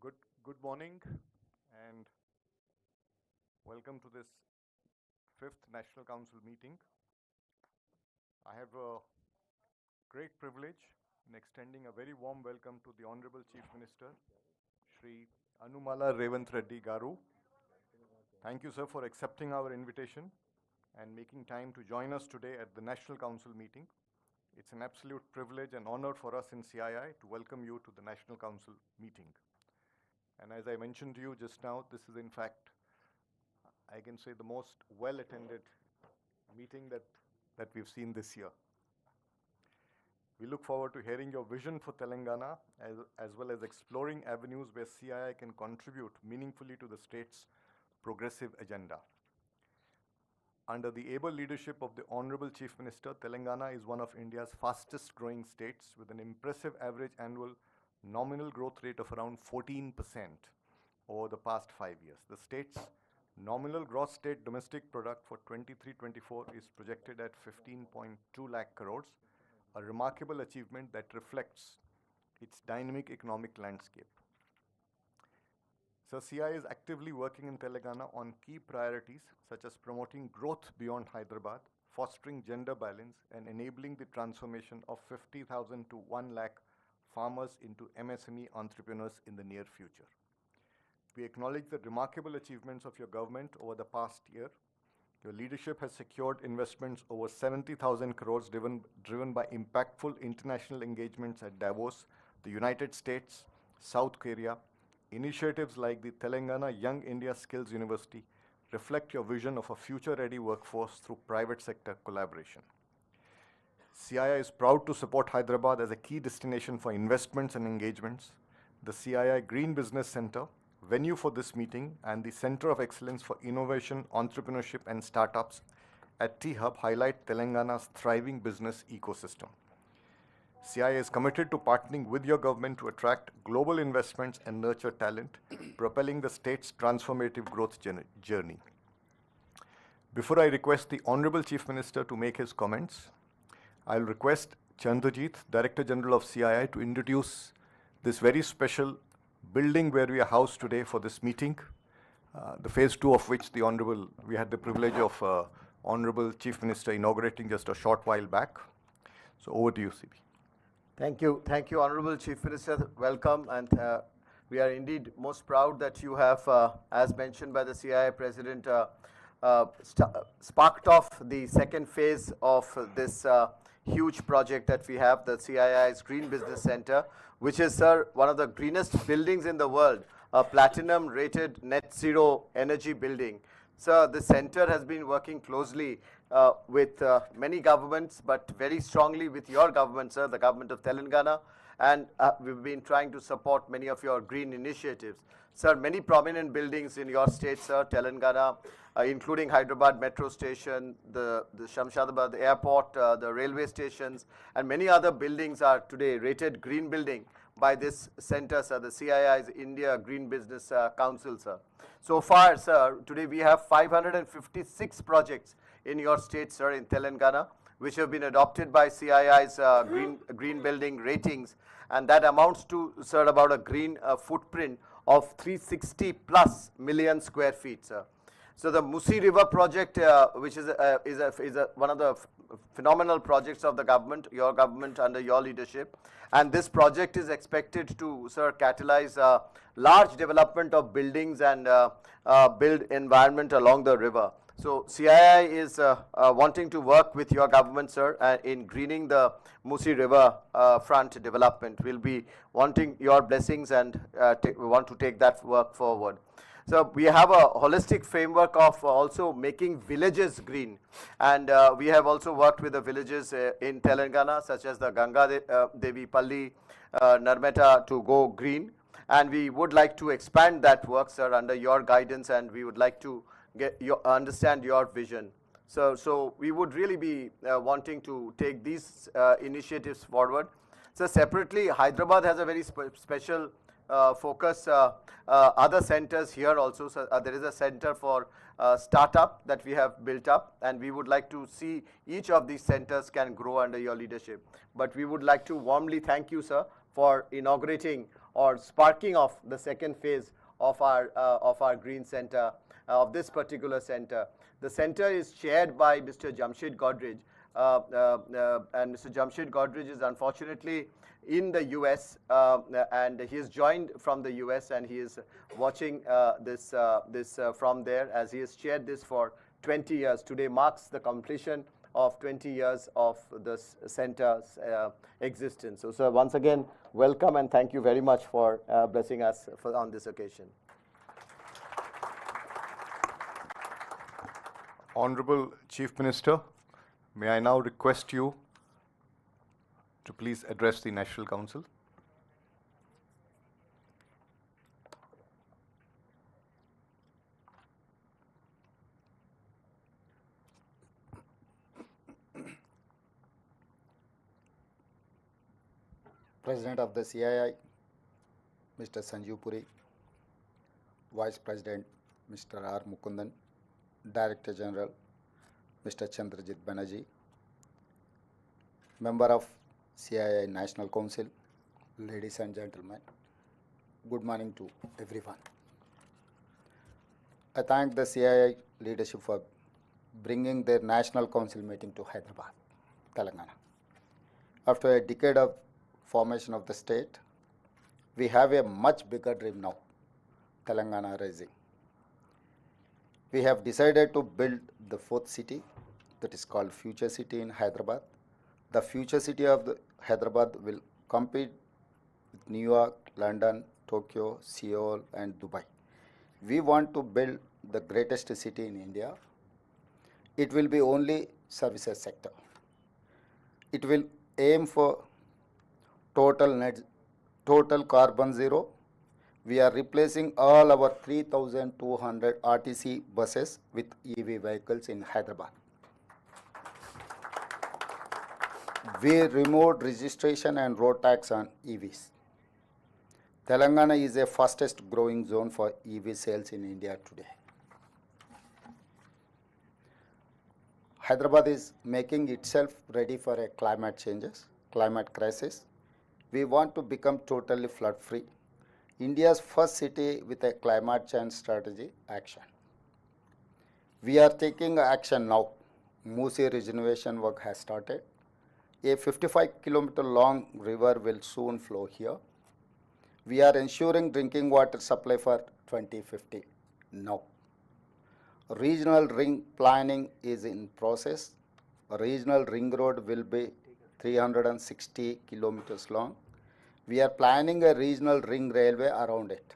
So good morning and welcome to this fifth National Council meeting. I have a great privilege in extending a very warm welcome to the Honorable Chief Minister, Shri Anumala Revanth Reddy Garu. Thank you, sir, for accepting our invitation and making time to join us today at the National Council meeting. It's an absolute privilege and honor for us in CII to welcome you to the National Council meeting. And as I mentioned to you just now, this is in fact, I can say, the most well-attended meeting that we've seen this year. We look forward to hearing your vision for Telangana as well as exploring avenues where CII can contribute meaningfully to the state's progressive agenda. Under the able leadership of the Honorable Chief Minister, Telangana is one of India's fastest growing states with an impressive average annual nominal growth rate of around 14% over the past 5 years. The state's nominal gross state domestic product for 23-24 is projected at 15.2 lakh crores, a remarkable achievement that reflects its dynamic economic landscape. So CII is actively working in Telangana on key priorities such as promoting growth beyond Hyderabad, fostering gender balance, and enabling the transformation of 50,000 to 1 lakh farmers into MSME entrepreneurs in the near future. We acknowledge the remarkable achievements of your government over the past year. Your leadership has secured investments over 70,000 crores driven by impactful international engagements at Davos, the United States, South Korea. Initiatives like the Telangana Young India Skills University reflect your vision of a future-ready workforce through private sector collaboration. CII is proud to support Hyderabad as a key destination for investments and engagements. The CII Green Business Center, venue for this meeting, and the Center of Excellence for Innovation, Entrepreneurship and Startups at T-Hub highlight Telangana's thriving business ecosystem. CII is committed to partnering with your government to attract global investments and nurture talent, propelling the state's transformative growth journey. Before I request the Honorable Chief Minister to make his comments, I'll request Chandrajit, Director General of CII, to introduce this very special building where we are housed today for this meeting, the phase 2 of which we had the privilege of Honorable Chief Minister inaugurating just a short while back. So over to you, CP. Thank you, Honorable Chief Minister. Welcome, and we are indeed most proud that you have, as mentioned by the CII President, sparked off the second phase of this huge project that we have, the CII's Green Business Center, which is, sir, one of the greenest buildings in the world, a platinum-rated net zero energy building. Sir, the center has been working closely with many governments, but very strongly with your government, sir, the government of Telangana, and we've been trying to support many of your green initiatives. Sir, many prominent buildings in your state, sir, Telangana, including Hyderabad Metro Station, the Shamshadabad Airport, the railway stations, and many other buildings are today rated green building by this center, sir, the CII's India Green Business Council, sir. So far, sir, today we have 556 projects in your state, sir, in Telangana, which have been adopted by CII's green building ratings, and that amounts to, sir, about a green footprint of 360 plus million square feet, sir. So the Musi River project, which is one of the phenomenal projects of the government, your government under your leadership, and this project is expected to, sir, catalyze large development of buildings and build environment along the river. So CII is wanting to work with your government, sir, in greening the Musi River front development. We'll be wanting your blessings and we want to take that work forward. So we have a holistic framework of also making villages green, and we have also worked with the villages in Telangana, such as the Ganga Devi Palli, Narmeta, to go green, and we would like to expand that work, sir, under your guidance, and we would like to understand your vision. So we would really be wanting to take these initiatives forward. So separately, Hyderabad has a very special focus. Other centers here also. So, there is a center for startup that we have built up, and we would like to see each of these centers can grow under your leadership. But we would like to warmly thank you, sir, for inaugurating or sparking off the second phase of our green center, of this particular center. The center is chaired by Mr. Jamshed Godrej, and Mr. Jamshed Godrej is unfortunately in the US, and he has joined from the US, and he is watching this from there, as he has chaired this for 20 years. Today marks the completion of 20 years of this center's existence. So, sir, once again, welcome and thank you very much for blessing us on this occasion. Honorable Chief Minister, may I now request you to please address the National Council. President of the CII, Mr. Sanjeev Puri, Vice President, Mr. R. Mukundan, Director General, Mr. Chandrajit Banerjee, Member of CII National Council, ladies and gentlemen, good morning to everyone. I thank the CII leadership for bringing their National Council meeting to Hyderabad, Telangana. After a decade of formation of the state, we have a much bigger dream now, Telangana rising. We have decided to build the fourth city, that is called Future City in Hyderabad. The Future City of the Hyderabad will compete with New York, London, Tokyo, Seoul and Dubai. We want to build the greatest city in India. It will be only services sector. It will aim for total carbon zero. We are replacing all our 3,200 RTC buses with EV vehicles in Hyderabad. We removed registration and road tax on EVs. Telangana is the fastest growing zone for EV sales in India today. Hyderabad is making itself ready for a climate crisis. We want to become totally flood free. India's first city with a climate change strategy action. We are taking action now. Musi regeneration work has started. A 55-kilometer long river will soon flow here. We are ensuring drinking water supply for 2050 now. Regional ring planning is in process. A regional ring road will be 360 kilometers long. We are planning a regional ring railway around it.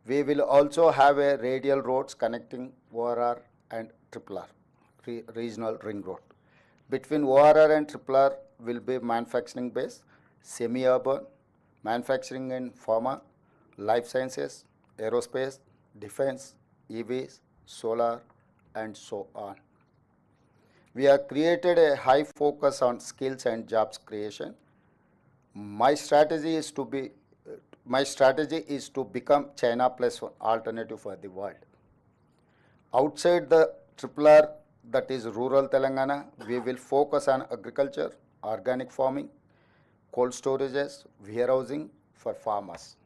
We will also have a radial roads connecting ORR and RRR, regional ring road. Between ORR and RRR will be manufacturing base, semi-urban, manufacturing in pharma, life sciences, aerospace, defense, EVs, solar, and so on. We have created a high focus on skills and jobs creation. My strategy is to become China plus one alternative for the world. Outside the RRR, that is rural Telangana, we will focus on agriculture, organic farming, cold storages, warehousing for farmers.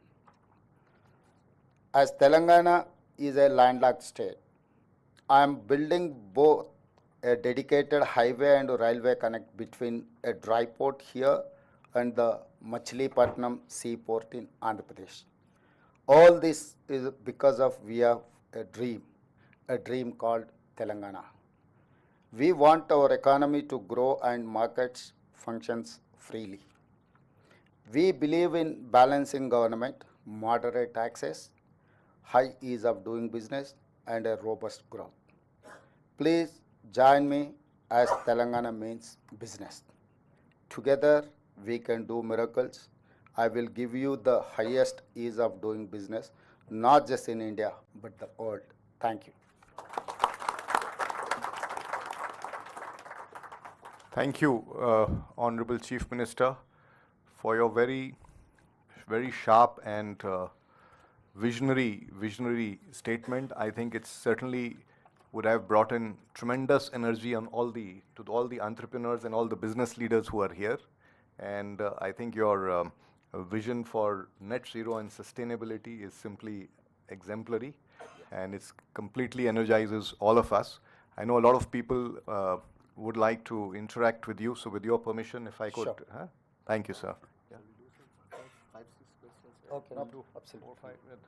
As Telangana is a landlocked state, I am building both a dedicated highway and railway connect between a dry port here and the Machilipatnam seaport in Andhra Pradesh. All this is because of we have a dream called Telangana. We want our economy to grow and markets functions freely. We believe in balancing government, moderate taxes, high ease of doing business, and a robust growth. Please join me as Telangana means business. Together, we can do miracles. I will give you the highest ease of doing business, not just in India, but the world. Thank you. Thank you, Honorable Chief Minister, for your very sharp and visionary statement. I think it certainly would have brought in tremendous energy on to all the entrepreneurs and all the business leaders who are here. And I think your vision for net zero and sustainability is simply exemplary, and it completely energizes all of us. I know a lot of people would like to interact with you, so with your permission, if I could. Sure. Thank you, sir. Yeah. Okay, We'll do absolutely.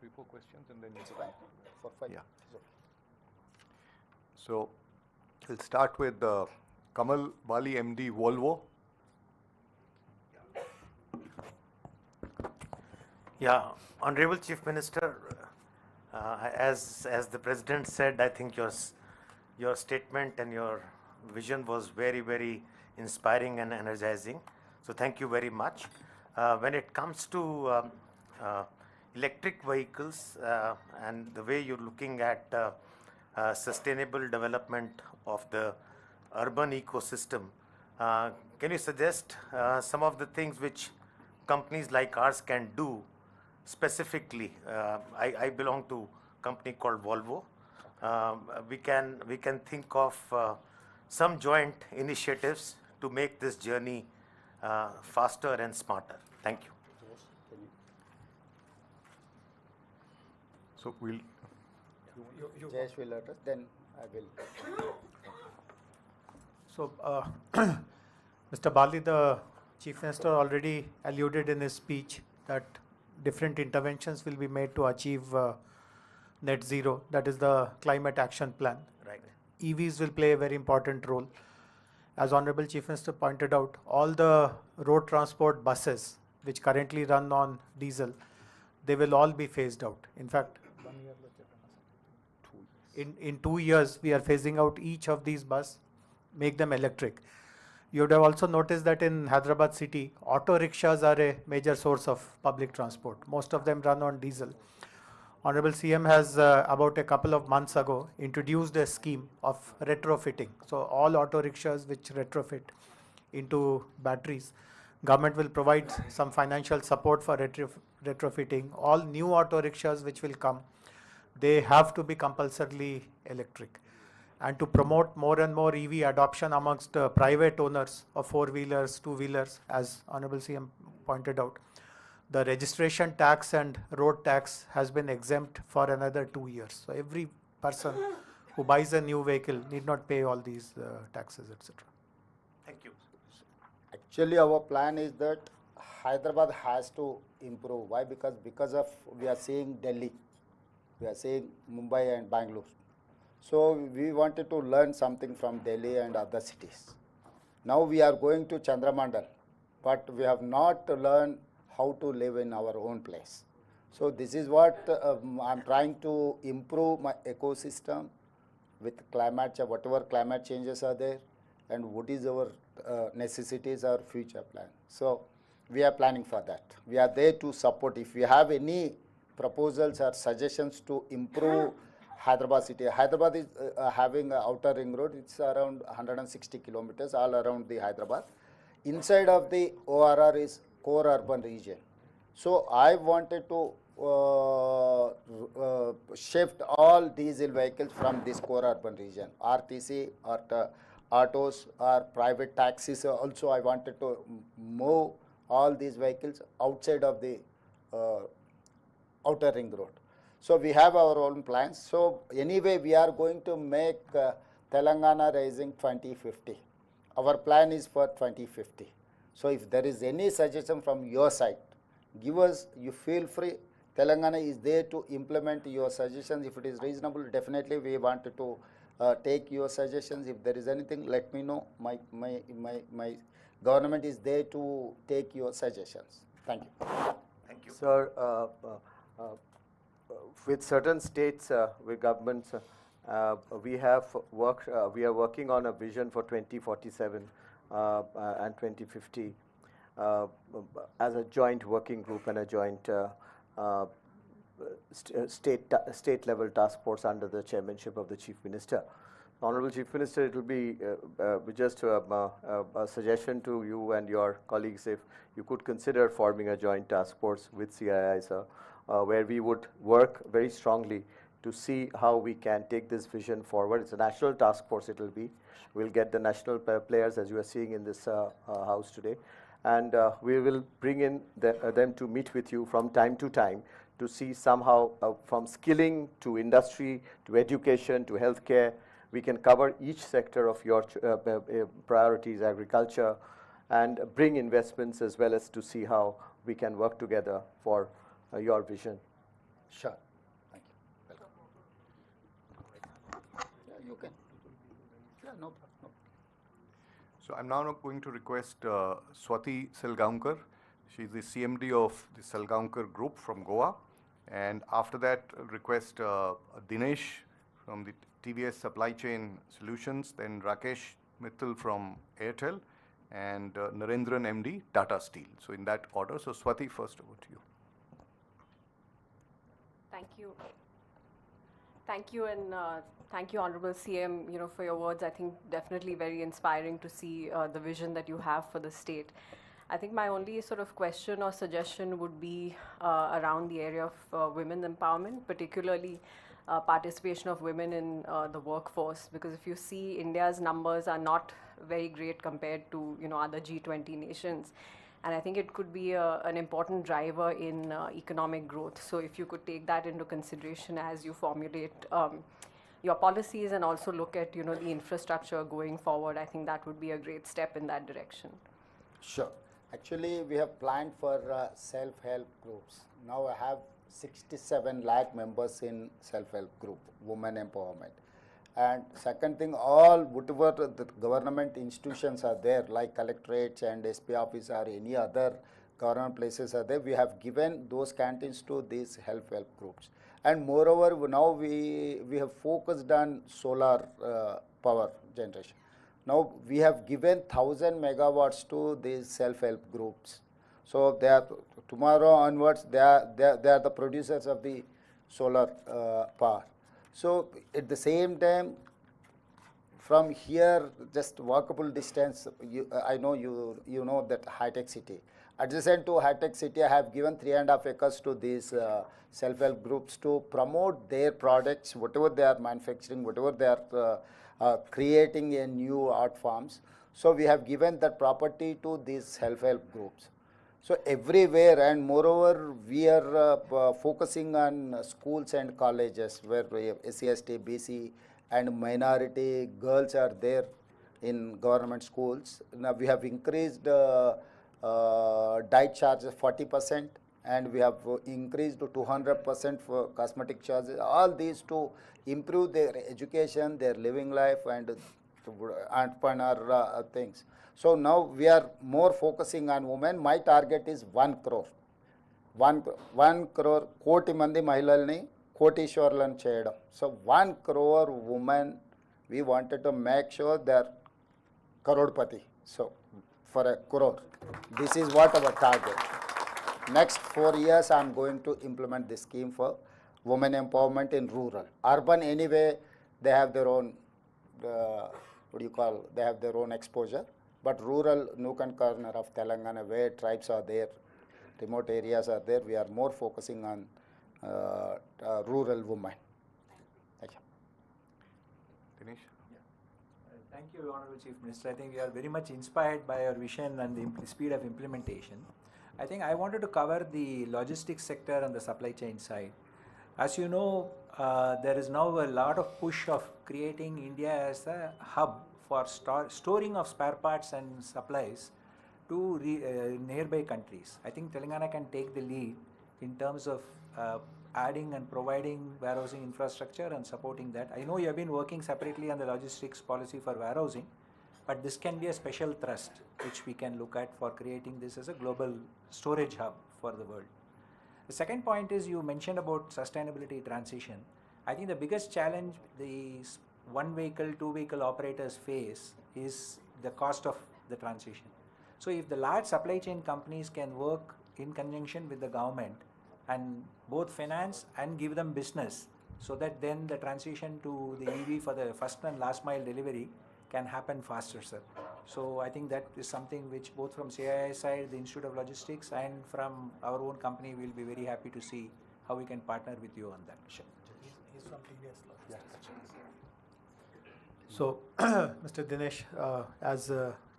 3-4 questions, and then It's fine. For 5. Yeah. So we'll start with Kamal Bali, MD, Volvo. Yeah, Honorable Chief Minister, as the President said, I think your statement and your vision was very inspiring and energizing. So thank you very much. When it comes to electric vehicles and the way you're looking at sustainable development of the urban ecosystem, can you suggest some of the things which companies like ours can do specifically? I belong to a company called Volvo. We can think of some joint initiatives to make this journey faster and smarter. Thank you. So we'll. Jayesh will address, then I will. So, Mr. Bali, the Chief Minister already alluded in his speech that different interventions will be made to achieve net zero, that is the climate action plan. Right. EVs will play a very important role. As Honorable Chief Minister pointed out, all the road transport buses which currently run on diesel, they will all be phased out. In fact, in 2 years, we are phasing out each of these buses, make them electric. You would have also noticed that in Hyderabad city, auto rickshaws are a major source of public transport. Most of them run on diesel. Honorable CM has about a couple of months ago introduced a scheme of retrofitting. So all auto rickshaws which retrofit into batteries, government will provide some financial support for retrofitting. All new auto rickshaws which will come, they have to be compulsorily electric. And to promote more and more EV adoption amongst private owners of four-wheelers, two-wheelers, as Honorable CM pointed out, the registration tax and road tax has been exempt for another 2 years. So every person who buys a new vehicle need not pay all these taxes, etc. Thank you. Actually, our plan is that Hyderabad has to improve. Why? Because of we are seeing Delhi, we are seeing Mumbai and Bangalore. So we wanted to learn something from Delhi and other cities. Now we are going to Chandramandal, but we have not learned how to live in our own place. So this is what I'm trying to improve my ecosystem with climate, whatever climate changes are there, and what is our necessities or future plan. So we are planning for that. We are there to support. If you have any proposals or suggestions to improve Hyderabad city. Hyderabad is having an outer ring road. It's around 160 kilometers all around the Hyderabad. Inside of the ORR is core urban region. So I wanted to shift all diesel vehicles from this core urban region. RTC or autos or private taxis also I wanted to move all these vehicles outside of the outer ring road. So we have our own plans. So anyway, we are going to make Telangana Rising 2050. Our plan is for 2050. So if there is any suggestion from your side, give us, you feel free. Telangana is there to implement your suggestions. If it is reasonable, definitely we want to take your suggestions. If there is anything, let me know. My government is there to take your suggestions. Thank you. Thank you. Sir, with certain states, with governments, we are working on a vision for 2047 and 2050 as a joint working group and a joint state level task force under the chairmanship of the Chief Minister. Honorable Chief Minister, it will be just a suggestion to you and your colleagues if you could consider forming a joint task force with CII, sir, where we would work very strongly to see how we can take this vision forward. It's a national task force, it will be. We'll get the national players, as you are seeing in this house today, and we will bring in them to meet with you from time to time to see somehow from skilling to industry to education to healthcare, we can cover each sector of your priorities, agriculture, and bring investments as well as to see how we can work together for your vision. Sure. Thank you. Welcome. Yeah, you can. Yeah, no problem. No. So I'm now going to request Swati Selgaonkar. She's the CMD of the Selgaonkar Group from Goa. And after that, request Dinesh from the TVS Supply Chain Solutions, then Rakesh Mittal from Airtel, and Narendran MD, Tata Steel. So in that order. So Swati, first over to you. Thank you. Thank you, and thank you, Honorable CM, for your words. I think definitely very inspiring to see the vision that you have for the state. I think my only sort of question or suggestion would be around the area of women empowerment, particularly participation of women in the workforce, because if you see, India's numbers are not very great compared to other G20 nations, and I think it could be an important driver in economic growth. So if you could take that into consideration as you formulate your policies and also look at the infrastructure going forward, I think that would be a great step in that direction. Sure. Actually, we have planned for self-help groups. Now I have 67 lakh members in self-help group, women empowerment. And second thing, all whatever the government institutions are there, like collectorates and SP office or any other government places are there, we have given those canteens to these self-help groups. And moreover, now we have focused on solar power generation. Now we have given 1,000 megawatts to these self-help groups. So they are, tomorrow onwards, they are the producers of the solar power. So at the same time, from here, just walkable distance, I know you know that high-tech city. Adjacent to high-tech city, I have given 3.5 acres to these self-help groups to promote their products, whatever they are manufacturing, whatever they are creating a new art forms. So we have given that property to these self-help groups. So everywhere, and moreover, we are focusing on schools and colleges where SC, ST, BC and minority girls are there in government schools. Now we have increased diet charges 40%, and we have increased to 200% for cosmetic charges. All these to improve their education, their living life, and entrepreneur things. So now we are more focusing on women. My target is 1 crore. 1 crore, koti mandi mahilalni kotishwarlan cheyadam. So 1 crore women, we wanted to make sure they are crorepati. So for a crore, this is what our target. Next 4 years, I am going to implement this scheme for women empowerment in rural. Urban anyway, they have their own, they have their own exposure. But rural, nook and corner of Telangana, where tribes are there, remote areas are there, we are more focusing on rural women. Thank you. Dinesh? Thank you, Honorable Chief Minister. I think we are very much inspired by your vision and the speed of implementation. I think I wanted to cover the logistics sector and the supply chain side. As you know, there is now a lot of push of creating India as a hub for storing of spare parts and supplies to nearby countries. I think Telangana can take the lead in terms of adding and providing warehousing infrastructure and supporting that. I know you have been working separately on the logistics policy for warehousing, but this can be a special thrust which we can look at for creating this as a global storage hub for the world. The second point is you mentioned about sustainability transition. I think the biggest challenge these one vehicle, two vehicle operators face is the cost of the transition. So if the large supply chain companies can work in conjunction with the government and both finance and give them business, so that then the transition to the EV for the first and last mile delivery can happen faster, sir. So I think that is something which both from CII side, the Institute of Logistics, and from our own company, we'll be very happy to see how we can partner with you on that. Sure. He's from TDS Logistics. So, Mr. Dinesh, as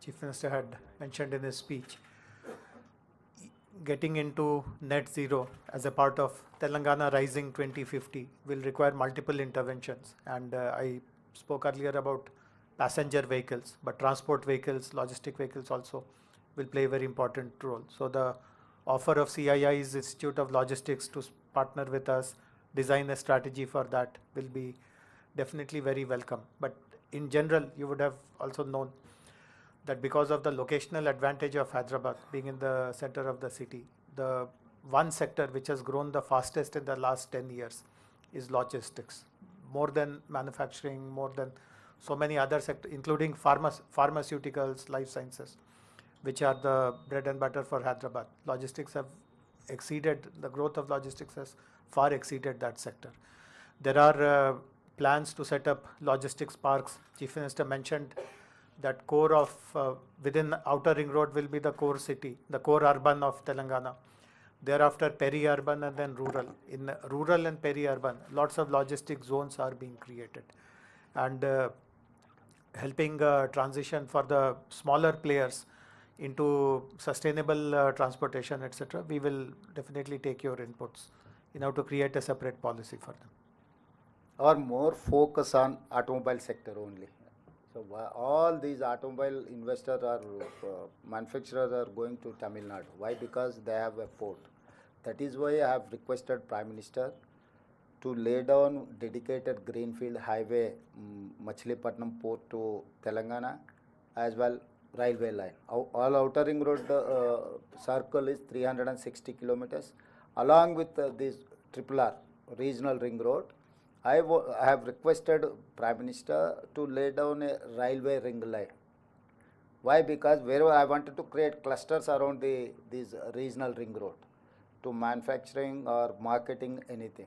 Chief Minister had mentioned in his speech, getting into net zero as a part of Telangana Rising 2050 will require multiple interventions. And I spoke earlier about passenger vehicles, but transport vehicles, logistic vehicles also will play a very important role. So the offer of CII's Institute of Logistics to partner with us, design a strategy for that will be definitely very welcome. But in general, you would have also known that because of the locational advantage of Hyderabad being in the center of the city, the one sector which has grown the fastest in the last 10 years is logistics. More than manufacturing, more than so many other sectors, including pharmaceuticals, life sciences, which are the bread and butter for Hyderabad. Logistics have exceeded, the growth of logistics has far exceeded that sector. There are plans to set up logistics parks. Chief Minister mentioned that core of within outer ring road will be the core city, the core urban of Telangana. Thereafter peri-urban and then rural. In rural and peri-urban, lots of logistic zones are being created. And helping transition for the smaller players into sustainable transportation, etc. We will definitely take your inputs in order to create a separate policy for them. Or more focus on automobile sector only. So all these automobile investors or manufacturers are going to Tamil Nadu. Why? Because they have a port. That is why I have requested Prime Minister to lay down dedicated greenfield highway Machilipatnam port to Telangana, as well railway line. All outer ring road circle is 360 kilometers. Along with this RRR regional ring road, I have requested Prime Minister to lay down a railway ring line. Why? Because wherever I wanted to create clusters around this regional ring road to manufacturing or marketing anything.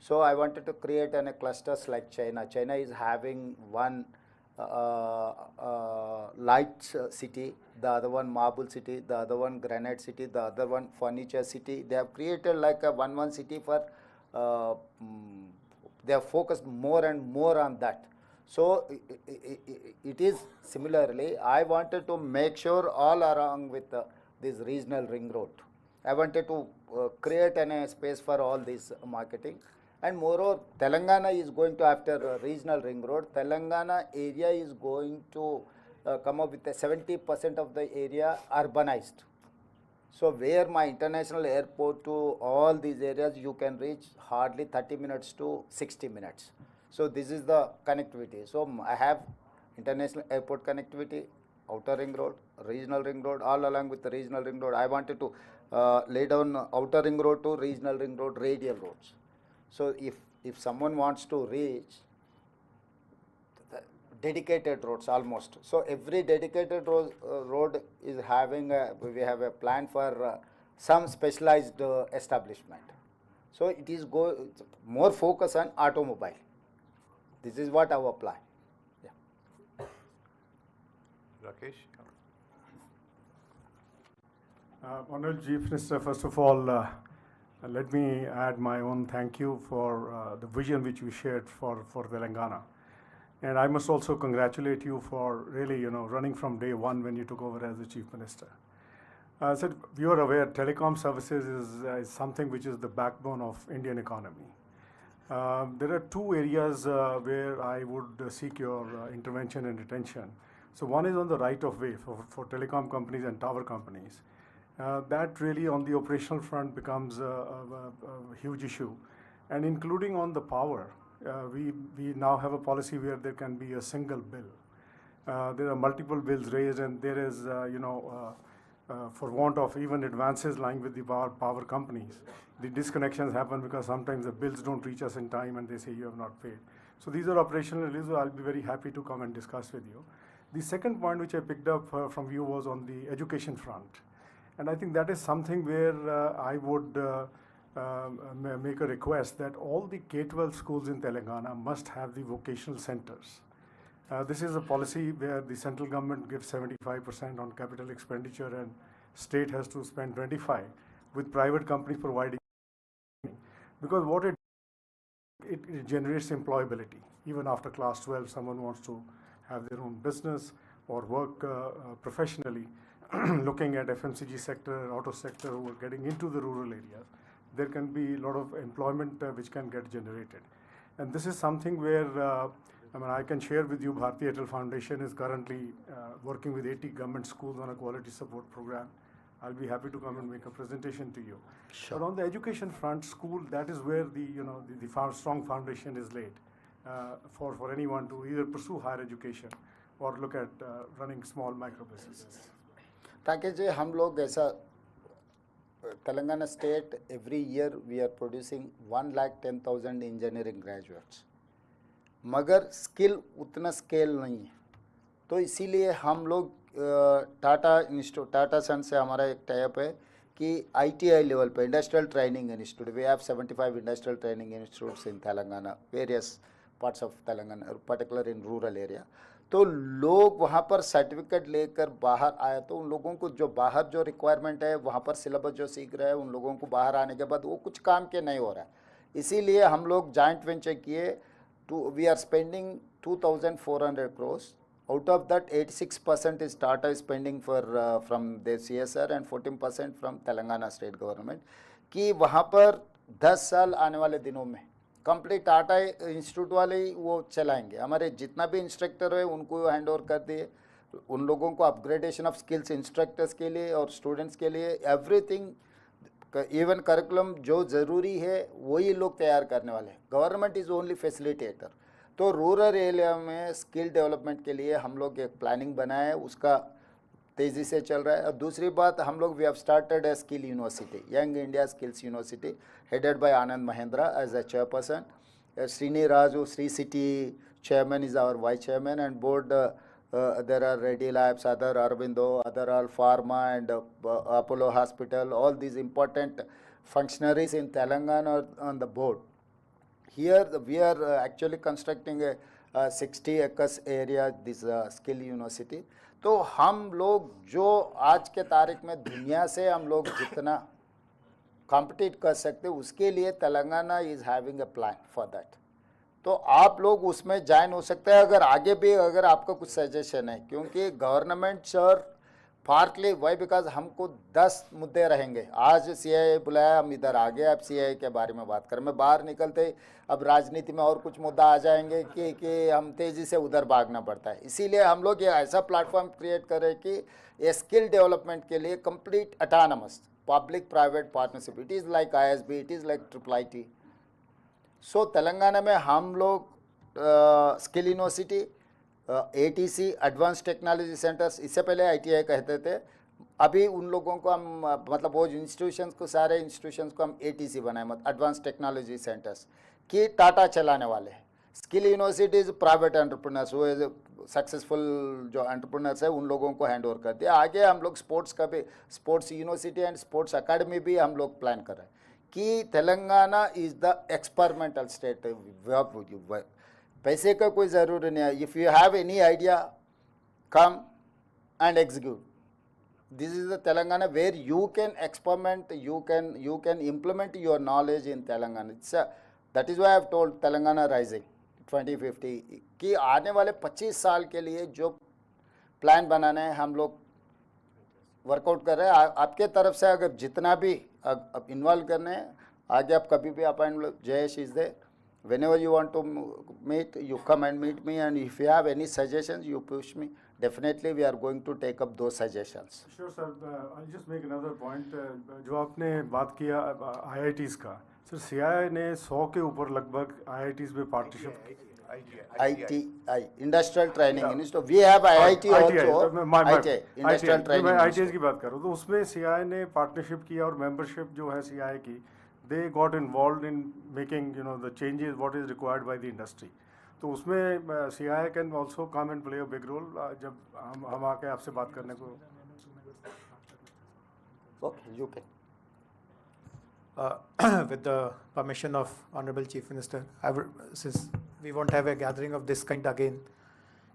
So I wanted to create a clusters like China. China is having one light city, the other one marble city, the other one granite city, the other one furniture city. They have created like a one city for they have focused more and more on that. So it is similarly, I wanted to make sure all along with this regional ring road. I wanted to create a space for all this marketing. And moreover, Telangana is going to, after regional ring road, Telangana area is going to come up with 70% of the area urbanized. So where my international airport to all these areas, you can reach hardly 30 minutes to 60 minutes. So this is the connectivity. So I have international airport connectivity, outer ring road, regional ring road, all along with the regional ring road. I wanted to lay down outer ring road to regional ring road, radial roads. So if someone wants to reach dedicated roads almost. So every dedicated road is having we have a plan for some specialized establishment. So it is more focus on automobile. This is what our plan. Yeah. Rakesh? Honorable Chief Minister, first of all, let me add my own thank you for the vision which you shared for Telangana. And I must also congratulate you for really, running from day one when you took over as the Chief Minister. As you are aware, telecom services is something which is the backbone of Indian economy. There are two areas where I would seek your intervention and attention. So one is on the right of way for telecom companies and tower companies. That really on the operational front becomes a huge issue. and including on the power. We now have a policy where there can be a single bill. There are multiple bills raised, and there is, for want of even advances lying with the power companies, the disconnections happen because sometimes the bills don't reach us in time and they say you have not paid. So these are operational issues. I'll be very happy to come and discuss with you. The second point which I picked up from you was on the education front. And I think that is something where I would make a request that all the K-12 schools in Telangana must have the vocational centers. This is a policy where the central government gives 75% on capital expenditure and state has to spend 25%, with private companies providing. Because what it generates employability. Even after class 12, someone wants to have their own business or work professionally, looking at FMCG sector, auto sector, who are getting into the rural areas, there can be a lot of employment which can get generated. And this is something where I can share with you, Bharti Airtel Foundation is currently working with 80 government schools on a quality support program. I'll be happy to come and make a presentation to you. Sure. But on the education front, school, that is where the strong foundation is laid for anyone to either pursue higher education or look at running small micro businesses. ताकि जो हम लोग ऐसा Telangana state every year we are producing 1,10,000 engineering graduates, मगर skill उतना scale नहीं है. तो इसीलिए हम लोग टाटा सन से हमारा एक टाइप है कि ITI लेवल पे industrial training institute, we have 75 industrial training institutes in Telangana, various parts of Telangana, particular in rural area. तो लोग वहाँ पर सर्टिफिकेट लेकर बाहर आए तो उन लोगों को जो बाहर जो रिक्वायरमेंट है वहाँ पर सिलेबस जो सीख रहे हैं उन लोगों को बाहर आने के बाद वो कुछ काम के नहीं हो रहा है. इसीलिए हम लोग जॉइंट वेंचर किए. We are spending 2,400 crores. Out of that, 86% is Tata spending from the CSR and 14% from Telangana state government. कि वहाँ पर 10 साल आने वाले दिनों में कंप्लीट टाटा इंस्टीट्यूट वाले ही वो चलाएंगे. हमारे जितना भी इंस्ट्रक्टर है उनको हैंड ओवर कर दिए. उन लोगों को अपग्रेडेशन ऑफ स्किल्स इंस्ट्रक्टर्स के लिए और स्टूडेंट्स के लिए एवरीथिंग, इवन करिकुलम जो ज़रूरी है वही लोग तैयार करने वाले हैं. Government is only facilitator. तो रूरल एरिया में स्किल डेवलपमेंट के लिए हम लोग एक प्लानिंग बनाया है, उसका तेज़ी से चल रहा है. और दूसरी बात, हम लोग we have started a skill university, young India skills university, headed by Anand Mahindra as a chairperson. Srini Raju, Sri City chairman is our vice chairman, and board there are Reddy Labs, other Aurobindo, other all Pharma and Apollo Hospital, all these important functionaries in Telangana are on the board. Here we are actually constructing a 60 acres area, this skill university. तो हम लोग जो आज के तारीख में दुनिया से हम लोग जितना कॉम्पिटिट कर सकते उसके लिए Telangana is having a plan for that. तो आप लोग उसमें ज्वाइन हो सकते हैं अगर आगे भी अगर आपका कुछ सजेशन है, क्योंकि government sir partly why because हमको 10 मुद्दे रहेंगे. आज CII बुलाया, हम इधर आ गए, अब CII के बारे में बात करें. मैं बाहर निकलते अब राजनीति में और कुछ मुद्दा आ जाएंगे कि हम तेज़ी से उधर भागना पड़ता है. इसीलिए हम लोग ये ऐसा प्लेटफॉर्म क्रिएट करें कि ये स्किल डेवलपमेंट के लिए complete autonomous public private partnership. It is like ISB, it is like IIIT. सो तेलंगाना में हम लोग skill university, ATC advance technology centres, इससे पहले ITI कहते थे, अभी उन लोगों को हम मतलब वो इंस्टीट्यूशंस को सारे इंस्टीट्यूशंस को हम ATC बनाए, मतलब एडवांस टेक्नोलॉजी सेंटर्स कि टाटा चलाने वाले हैं. स्किल यूनिवर्सिटीज़ प्राइवेट एंटरप्रेन्योर्स, वो सक्सेसफुल जो एंटरप्रेन्योर्स है उन लोगों को हैंड ओवर कर दिया. आगे हम लोग स्पोर्ट्स का भी, sports university and sports academy भी हम लोग प्लान कर रहे हैं कि Telangana is the experimental state. पैसे का कोई ज़रूरी नहीं है. If you have any idea come and execute. This is the Telangana where you can experiment, you can implement your knowledge in Telangana. That is why I have told Telangana Rising 2050 कि आने वाले 25 साल के लिए जो plan बनाना है हम लोग वर्कआउट कर रहे हैं. आपके तरफ से अगर जितना भी इन्वॉल्व करने हैं आगे आप कभी भी appoint, Jayesh is there. Whenever you want to meet, you come and meet me, and if you have any suggestions, you push me. Definitely, we are going to take up those suggestions. Sure, sir. I'll just make another point. जो आपने बात किया IITs का, sir CII ने 100 के ऊपर लगभग IITs में partnership ITI, Industrial Training Institute. We have IIT also. ITI, Industrial Training मैं ITIs Institute. की बात कर रहा हूँ तो उसमें CII ने पार्टनरशिप किया और मेंबरशिप जो है CII की, they got involved in making the changes what is required by the industry. तो उसमें CII can also come and play a big role जब हम आके आपसे बात करने को. Okay, you can. With the permission of Honorable Chief Minister, since we won't have a gathering of this kind again,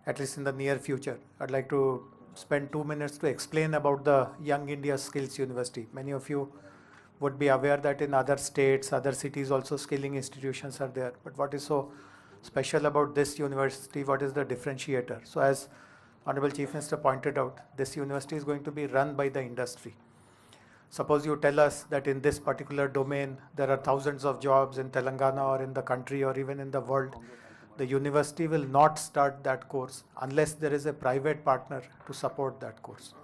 at least in the near future, I'd like to spend 2 minutes to explain about the Young India Skills University. Many of you would be aware that in other states, other cities also skilling institutions are there. But what is so special about this university? What is the differentiator? So as Honorable Chief Minister pointed out, this university is going to be run by the industry. Suppose you tell us that in this particular domain, there are thousands of jobs in Telangana or in the country or even in the world. The university will not start that course unless there is a private partner to support that course.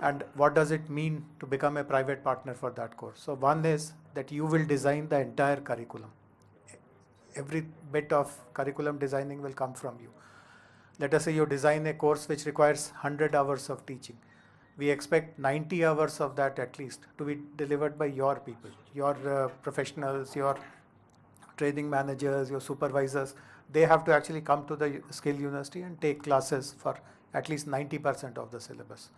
And what does it mean to become a private partner for that course? So one is that you will design the entire curriculum. Every bit of curriculum designing will come from you. Let us say you design a course which requires 100 hours of teaching. We expect 90 hours of that at least to be delivered by your people, your professionals, your training managers, your supervisors. They have to actually come to the skill university and take classes for at least 90% of the syllabus.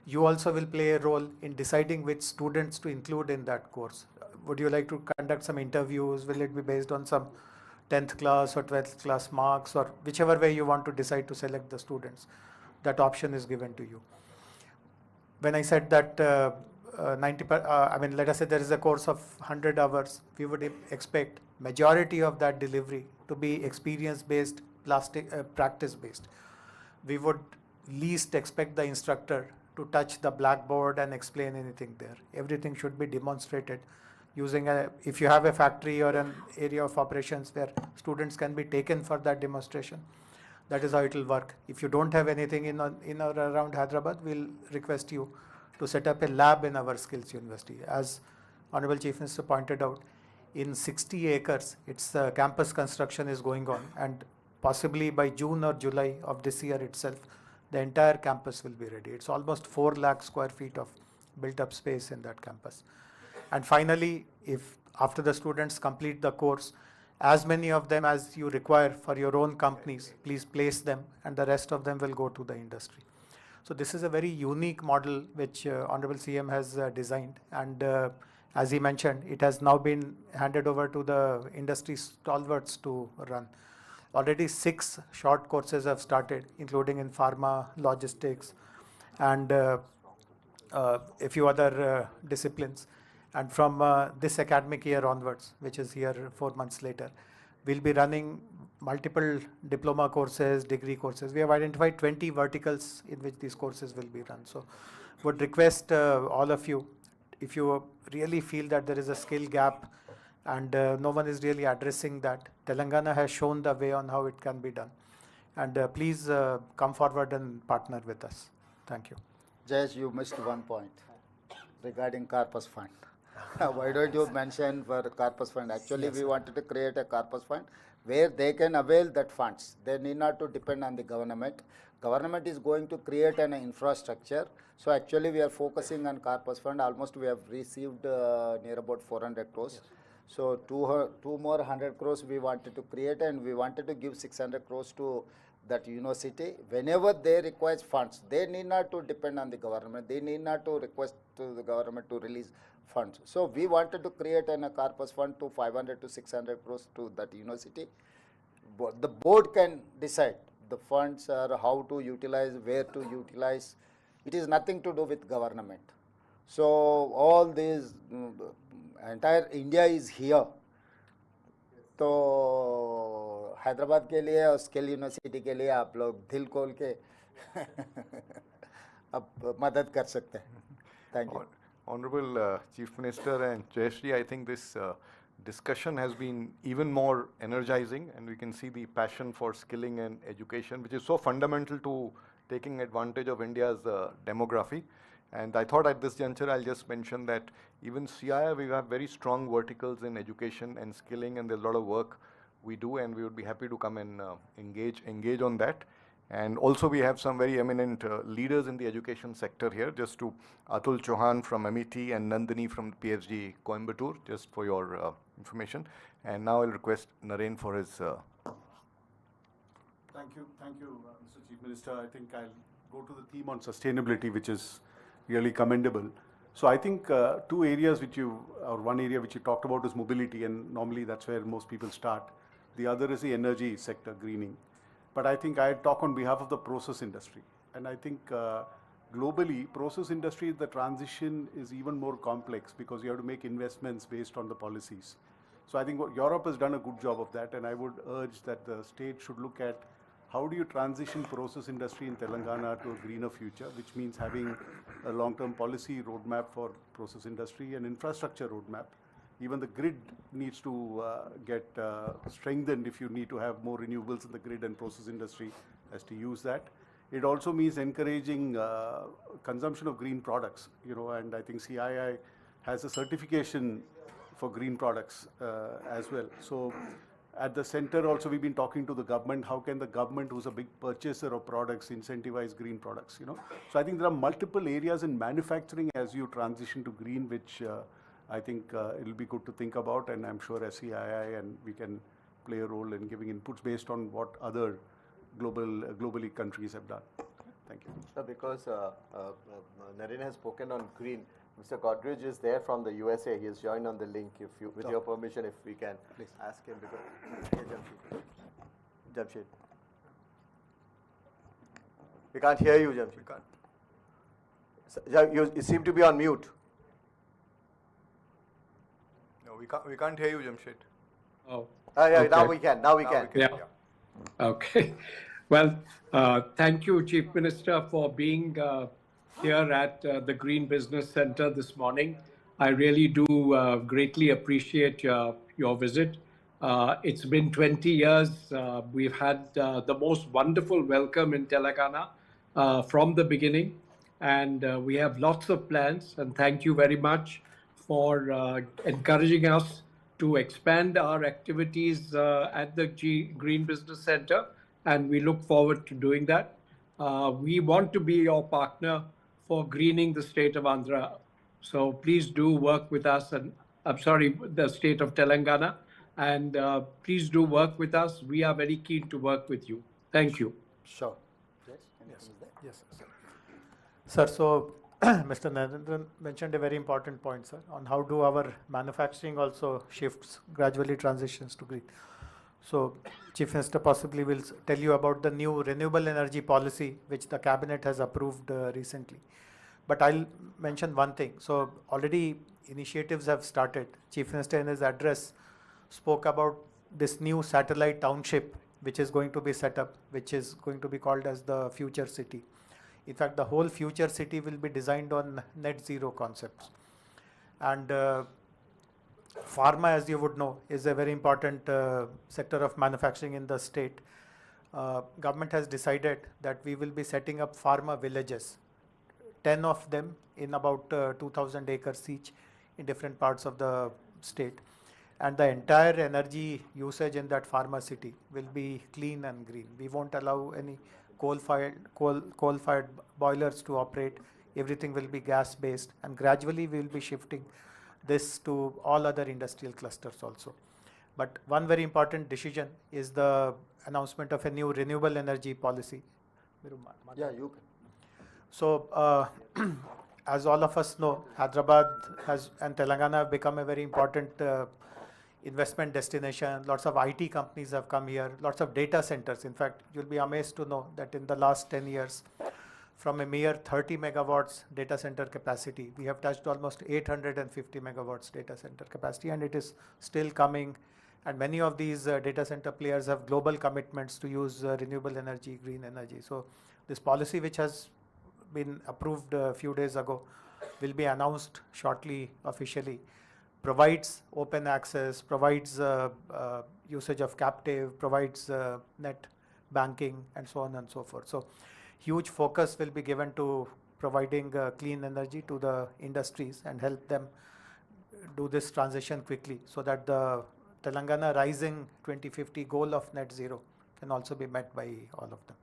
You also will play a role in deciding which students to include in that course. Would you like to conduct some interviews? Will it be based on some 10th class or 12th class marks, or whichever way you want to decide to select the students? That option is given to you. When I said that let us say there is a course of 100 hours, we would expect majority of that delivery to be experience-based, practice-based. We would least expect the instructor to touch the blackboard and explain anything there. Everything should be demonstrated using if you have a factory or an area of operations where students can be taken for that demonstration, that is how it will work. If you don't have anything in or around Hyderabad, we'll request you to set up a lab in our skills university. As Honorable Chief Minister pointed out, in 60 acres, its campus construction is going on, and possibly by June or July of this year itself, the entire campus will be ready. It's almost 4 lakh square feet of built up space in that campus. And finally, if after the students complete the course, as many of them as you require for your own companies, please place them, and the rest of them will go to the industry. So this is a very unique model which Honorable CM has designed, and as he mentioned, it has now been handed over to the industry stalwarts to run. Already 6 short courses have started, including in pharma, logistics, and a few other disciplines. And from this academic year onwards, which is here 4 months later, we'll be running multiple diploma courses, degree courses. We have identified 20 verticals in which these courses will be run. So would request all of you, if you really feel that there is a skill gap and no one is really addressing that, Telangana has shown the way on how it can be done. And please come forward and partner with us. Thank you. Jayesh, you missed one point regarding corpus fund. Why don't you mention for corpus fund? Actually, we wanted to create a corpus fund where they can avail that funds. They need not to depend on the government. Government is going to create an infrastructure. So actually, we are focusing on corpus fund. Almost we have received near about 400 crores. So two more 100 crores we wanted to create, and we wanted to give 600 crores to that university. Whenever they require funds, they need not to depend on the government. They need not to request to the government to release funds. So we wanted to create a corpus fund to 500 to 600 crores to that university. The board can decide the funds or how to utilize, where to utilize. It is nothing to do with government. So all these, entire India is here. तो हैदराबाद के लिए और skill university के लिए आप लोग दिल खोल के अब मदद कर सकते हैं. Thank you. Honorable Chief Minister and Jayashri, I think this discussion has been even more energizing, and we can see the passion for skilling and education, which is so fundamental to taking advantage of India's demography. And I thought at this juncture, I'll just mention that even CII, we have very strong verticals in education and skilling, and there's a lot of work we do, and we would be happy to come and engage on that. And also we have some very eminent leaders in the education sector here, just to Atul Chauhan from MET and Nandini from PSG Coimbatore, just for your information. And now I'll request Naren for his... Thank you, Mr. Chief Minister. I think I'll go to the theme on sustainability, which is really commendable. So I think two areas one area which you talked about is mobility, and normally that's where most people start. The other is the energy sector, greening. But I think I talk on behalf of the process industry. And I think globally, process industry, the transition is even more complex because you have to make investments based on the policies. So I think Europe has done a good job of that, and I would urge that the state should look at how do you transition process industry in Telangana to a greener future, which means having a long-term policy roadmap for process industry and infrastructure roadmap. Even the grid needs to get strengthened if you need to have more renewables in the grid, and process industry has to use that. It also means encouraging consumption of green products, and I think CII has a certification for green products as well. So at the center also we've been talking to the government, how can the government, who's a big purchaser of products, incentivize green products, So I think there are multiple areas in manufacturing as you transition to green, which I think it'll be good to think about, and I'm sure as CII and we can play a role in giving inputs based on what other globally countries have done. Thank you. Sir, because Naren has spoken on green, Mr. Godrej is there from the USA. He has joined on the link. With your permission, if we can please ask him. Because Jamshed. We can't hear you, Jamshed. We can't. So, you seem to be on mute. No, we can't hear you, Jamshed. Oh. Yeah, okay. Now we can. Yeah. Okay. Well, thank you, Chief Minister, for being here at the Green Business Center this morning. I really do greatly appreciate your visit. It's been 20 years. We've had the most wonderful welcome in Telangana from the beginning, and we have lots of plans. And thank you very much for encouraging us to expand our activities at the Green Business Center, and we look forward to doing that. We want to be your partner for greening the state of Andhra. So please do work with us, and the state of Telangana, and please do work with us. We are very keen to work with you. Thank you. Sure. Yes, sir. Sir, so Mr. Narendran mentioned a very important point, sir, on how do our manufacturing also shifts, gradually transitions to green. So Chief Minister possibly will tell you about the new renewable energy policy which the cabinet has approved recently. But I'll mention one thing. So already initiatives have started. Chief Minister in his address spoke about this new satellite township which is going to be set up, which is going to be called as the future city. In fact, the whole future city will be designed on net zero concepts. And pharma, as you would know, is a very important sector of manufacturing in the state. Government has decided that we will be setting up pharma villages, 10 of them in about 2,000 acres each in different parts of the state. And the entire energy usage in that pharma city will be clean and green. We won't allow any coal-fired boilers to operate. Everything will be gas-based, and gradually we will be shifting this to all other industrial clusters also. But one very important decision is the announcement of a new renewable energy policy. Yeah, you can. So, as all of us know, Hyderabad and Telangana have become a very important investment destination. Lots of IT companies have come here, lots of data centers. In fact, you'll be amazed to know that in the last 10 years, from a mere 30 megawatts data center capacity, we have touched almost 850 megawatts data center capacity, and it is still coming. And many of these data center players have global commitments to use renewable energy, green energy. So this policy, which has been approved a few days ago, will be announced shortly officially, provides open access, provides usage of captive, provides net banking, and so on and so forth. So huge focus will be given to providing clean energy to the industries and help them do this transition quickly so that the Telangana Rising 2050 goal of net zero can also be met by all of them.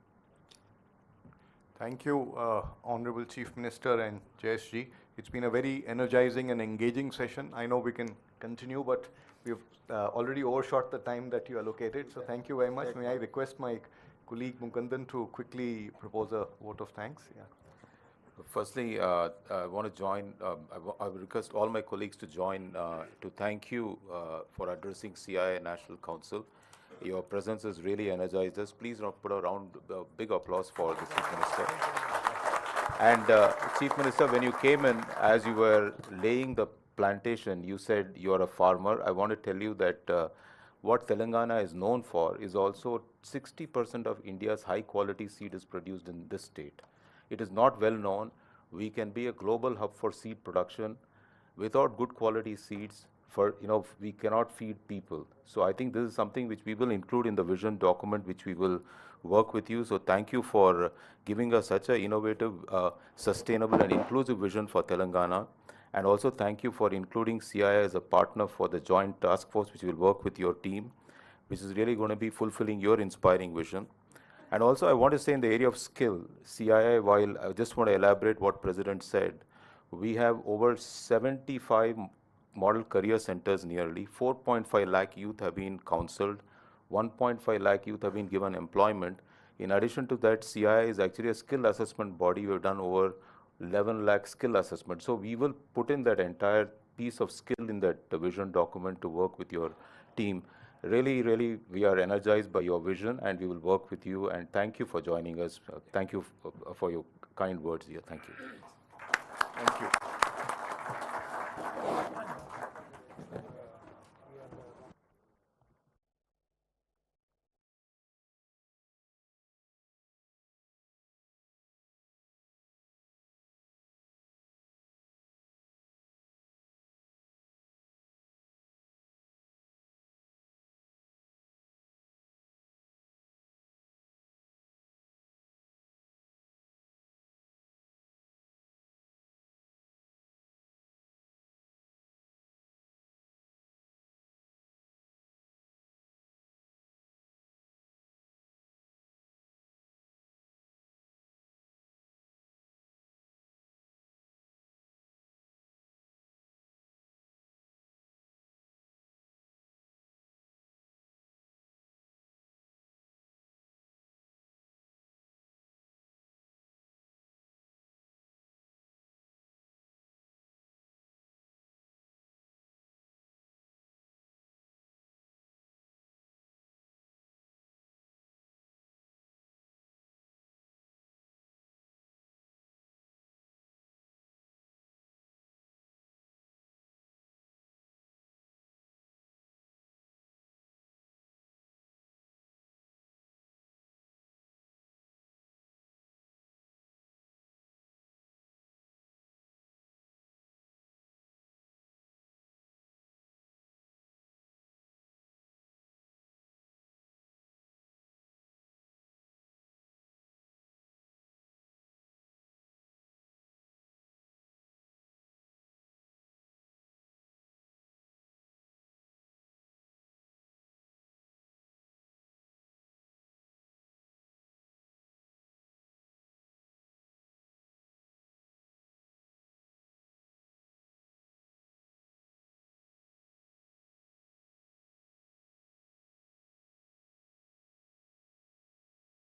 Thank you, Honorable Chief Minister and JSG. It's been a very energizing and engaging session. I know we can continue, but we've already overshot the time that you allocated. So thank you very much. May I request my colleague Mukundan to quickly propose a vote of thanks? Yeah. Firstly, I want to join, I will request all my colleagues to join to thank you for addressing CII National Council. Your presence has really energized us. Please put a round, big applause for the Chief Minister. And Chief Minister, when you came in, as you were laying the plantation, you said you are a farmer. I want to tell you that what Telangana is known for is also 60% of India's high quality seed is produced in this state. It is not well known. We can be a global hub for seed production. Without good quality seeds, we cannot feed people. So I think this is something which we will include in the vision document, which we will work with you. So thank you for giving us such an innovative, sustainable and inclusive vision for Telangana. And also thank you for including CII as a partner for the joint task force, which will work with your team, which is really going to be fulfilling your inspiring vision. And also I want to say in the area of skill, CII, while I just want to elaborate what President said, we have over 75 model career centers nearly, 4.5 lakh youth have been counseled, 1.5 lakh youth have been given employment. In addition to that, CII is actually a skill assessment body. We have done over 11 lakh skill assessment. So we will put in that entire piece of skill in that vision document to work with your team. Really, really, we are energized by your vision and we will work with you, and thank you for joining us. Thank you for your kind words here. Thank you. Thank you.